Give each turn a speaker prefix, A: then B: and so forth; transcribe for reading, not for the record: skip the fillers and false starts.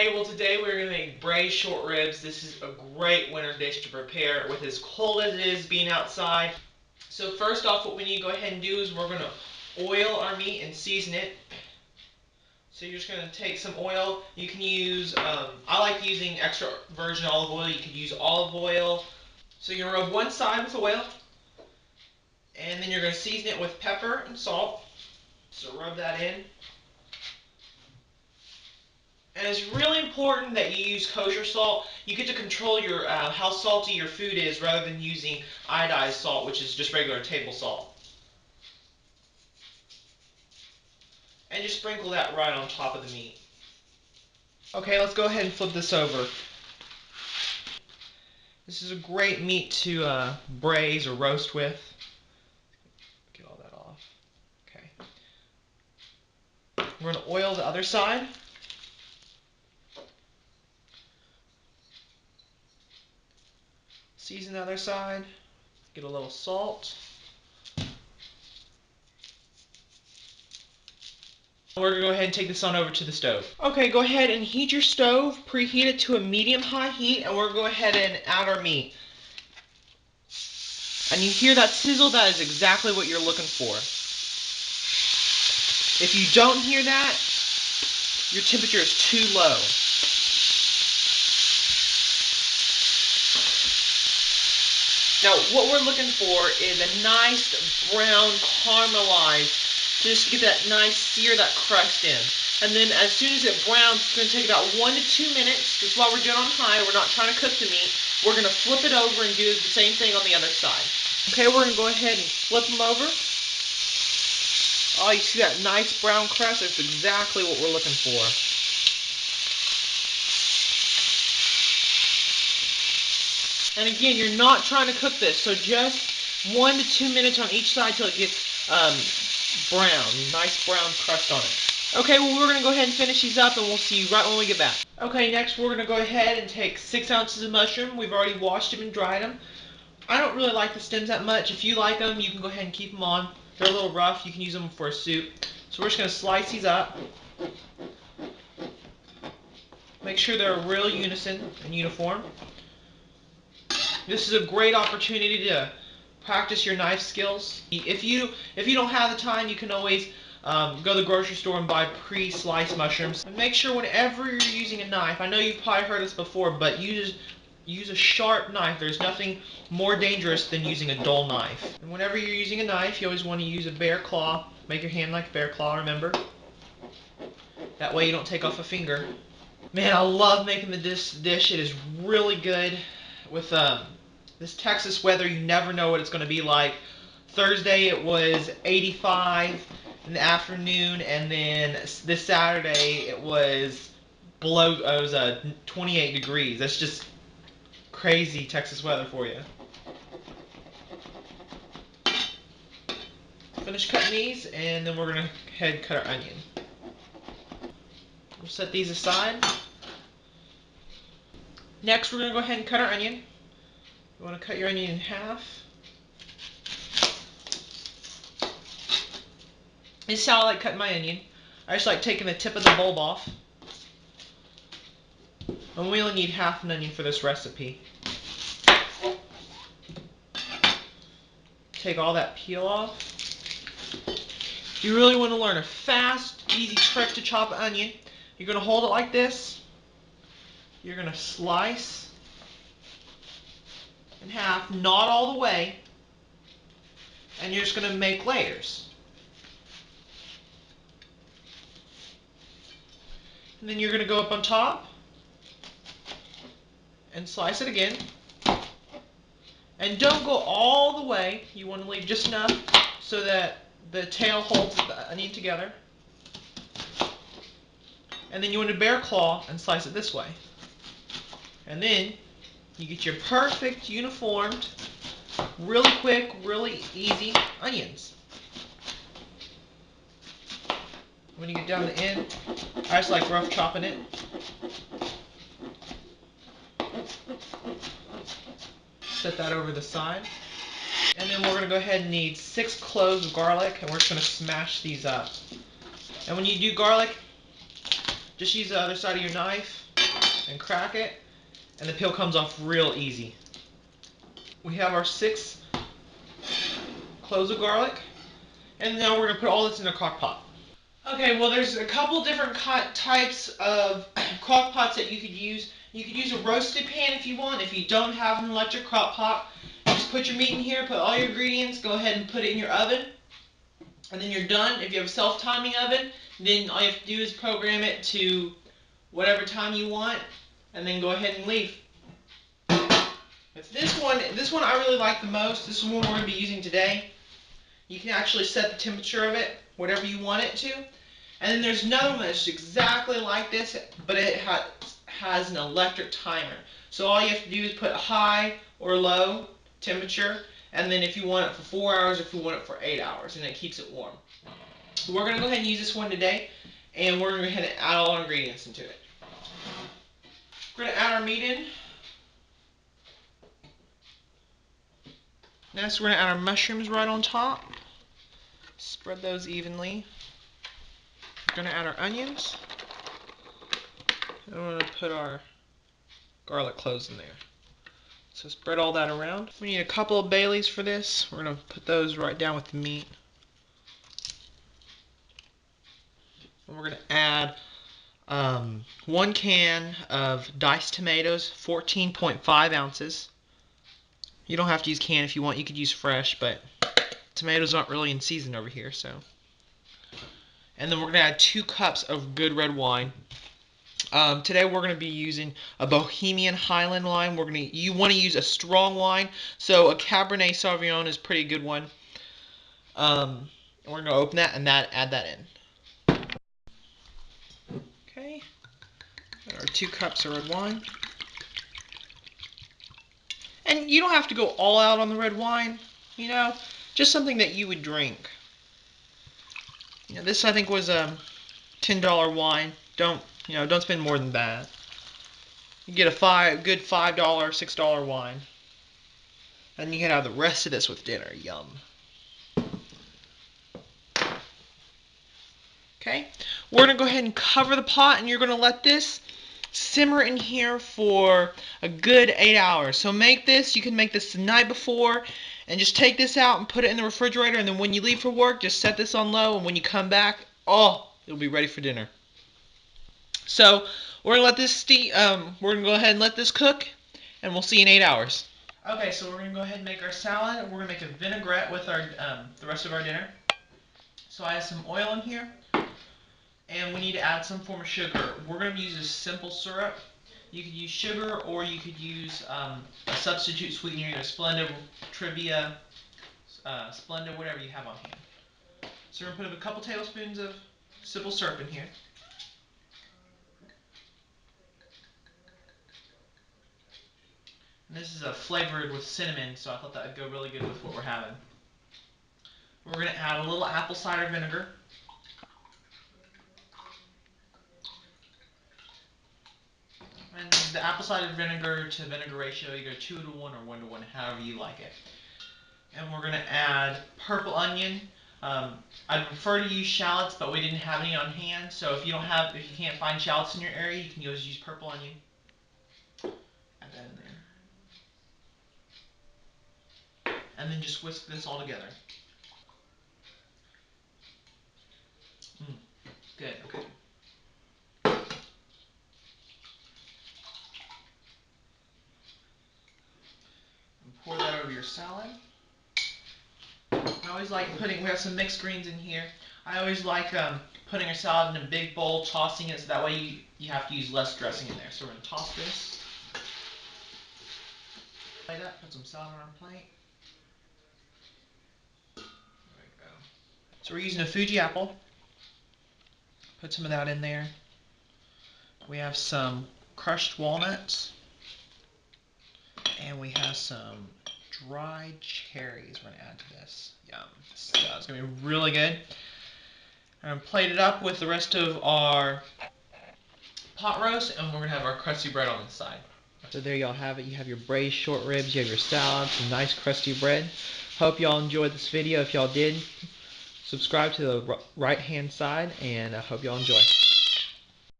A: Alrighty, well today we're going to make braised short ribs. This is a great winter dish to prepare with as cold as it is being outside. So first off, what we need to go ahead and do is we're going to oil our meat and season it. So you're just going to take some oil. You can use, I like using extra virgin olive oil. You could use olive oil. So you're going to rub one side with oil. And then you're going to season it with pepper and salt. So rub that in. And it's really important that you use kosher salt. You get to control your how salty your food is rather than using iodized salt, which is just regular table salt. And just sprinkle that right on top of the meat. Okay, let's go ahead and flip this over. This is a great meat to braise or roast with. Get all that off. Okay. We're going to oil the other side. Season the other side. Get a little salt. We're going to go ahead and take this on over to the stove. Okay, go ahead and heat your stove. Preheat it to a medium-high heat, and we're going to go ahead and add our meat. And you hear that sizzle? That is exactly what you're looking for. If you don't hear that, your temperature is too low. Now, what we're looking for is a nice brown caramelized, just to get that nice sear, that crust in. And then as soon as it browns, it's going to take about 1 to 2 minutes. This is why we're doing it on high. We're not trying to cook the meat. We're going to flip it over and do the same thing on the other side. Okay, we're going to go ahead and flip them over. Oh, you see that nice brown crust? That's exactly what we're looking for. And again, you're not trying to cook this, so just 1 to 2 minutes on each side till it gets brown. Nice brown crust on it. Okay, well we're going to go ahead and finish these up and we'll see you right when we get back. Okay, next we're going to go ahead and take 6 ounces of mushroom. We've already washed them and dried them. I don't really like the stems that much. If you like them, you can go ahead and keep them on. They're a little rough. You can use them for a soup. So we're just going to slice these up. Make sure they're real unison and uniform. This is a great opportunity to practice your knife skills. If you don't have the time, you can always go to the grocery store and buy pre-sliced mushrooms. And make sure whenever you're using a knife, I know you've probably heard this before, but use a sharp knife. There's nothing more dangerous than using a dull knife. And whenever you're using a knife, you always want to use a bear claw. Make your hand like a bear claw, remember? That way you don't take off a finger. Man, I love making this dish. It is really good. With this Texas weather, you never know what it's going to be like. Thursday it was 85 in the afternoon, and then this Saturday it was 28 degrees. That's just crazy Texas weather for you. Finish cutting these, and then we're going to head and cut our onion. We'll set these aside. Next, we're going to go ahead and cut our onion. You want to cut your onion in half. This is how I like cutting my onion. I just like taking the tip of the bulb off. And we only need half an onion for this recipe. Take all that peel off. If you really want to learn a fast, easy trick to chop an onion, you're going to hold it like this. You're going to slice in half, not all the way, and you're just going to make layers. And then you're going to go up on top and slice it again. And don't go all the way. You want to leave just enough so that the tail holds the onion together. And then you want to bear claw and slice it this way. And then you get your perfect, uniformed, really quick, really easy onions. When you get down the end, I just like rough chopping it. Set that over the side. And then we're going to go ahead and need 6 cloves of garlic, and we're just going to smash these up. And when you do garlic, just use the other side of your knife and crack it, and the peel comes off real easy. We have our 6 cloves of garlic, and now we're going to put all this in a crock pot. Okay, well there's a couple different types of crock pots that you could use. You could use a roasted pan if you want. If you don't have an electric crock pot, just put your meat in here, put all your ingredients, go ahead and put it in your oven, and then you're done. If you have a self-timing oven, then all you have to do is program it to whatever time you want, and then go ahead and leave. But this one I really like the most. This is one we're going to be using today. You can actually set the temperature of it, whatever you want it to. And then there's another one that's exactly like this, but it has an electric timer. So all you have to do is put high or low temperature, and then if you want it for 4 hours, if you want it for 8 hours, and it keeps it warm. We're going to go ahead and use this one today, and we're going to go ahead and add all our ingredients into it. We're going to add our meat in. Next, we're going to add our mushrooms right on top. Spread those evenly. We're going to add our onions. And we're going to put our garlic cloves in there. So spread all that around. We need a couple of bay leaves for this. We're going to put those right down with the meat. And we're going to add 1 can of diced tomatoes, 14.5 ounces. You don't have to use canned if you want. You could use fresh, but tomatoes aren't really in season over here, so. And then we're going to add 2 cups of good red wine. Today we're going to be using a Bohemian Highland wine. You want to use a strong wine, so a Cabernet Sauvignon is a pretty good one. We're going to open that and add that in. Okay, got our 2 cups of red wine. And you don't have to go all out on the red wine, you know, just something that you would drink. You know, this I think was a $10 wine. Don't spend more than that. You get a good $5, $6 wine. And you can have the rest of this with dinner. Yum. Okay, we're going to go ahead and cover the pot, and you're going to let this simmer in here for a good 8 hours. So you can make this the night before, and just take this out and put it in the refrigerator, and then when you leave for work, just set this on low, and when you come back, it'll be ready for dinner. So we're going to let this we're going to go ahead and let this cook, and we'll see you in 8 hours. Okay, so we're going to go ahead and make our salad, and we're going to make a vinaigrette with our the rest of our dinner. So I have some oil in here, and we need to add some form of sugar. We're going to use a simple syrup. You could use sugar, or you could use a substitute sweetener, either Splenda, Trivia, Splenda, whatever you have on hand. So we're going to put a couple tablespoons of simple syrup in here. And this is flavored with cinnamon, so I thought that would go really good with what we're having. We're going to add a little apple cider vinegar. And the apple cider vinegar to vinegar ratio, either 2 to 1 or 1 to 1, however you like it. And we're going to add purple onion. I'd prefer to use shallots, but we didn't have any on hand. So if you can't find shallots in your area, you can always use purple onion. Add that in there. And then just whisk this all together. Good, okay. And pour that over your salad. I always like we have some mixed greens in here. I always like putting our salad in a big bowl, tossing it, so that way you have to use less dressing in there. So we're going to toss this. Like that, put some salad on our plate. There we go. So we're using a Fugi apple. Put some of that in there. We have some crushed walnuts. And we have some dried cherries we're going to add to this. Yum. So it's going to be really good. I'm going to plate it up with the rest of our pot roast, and we're going to have our crusty bread on the side. So there y'all have it. You have your braised short ribs, you have your salad, some nice crusty bread. Hope y'all enjoyed this video. If y'all did, subscribe to the right hand side, and I hope y'all enjoy.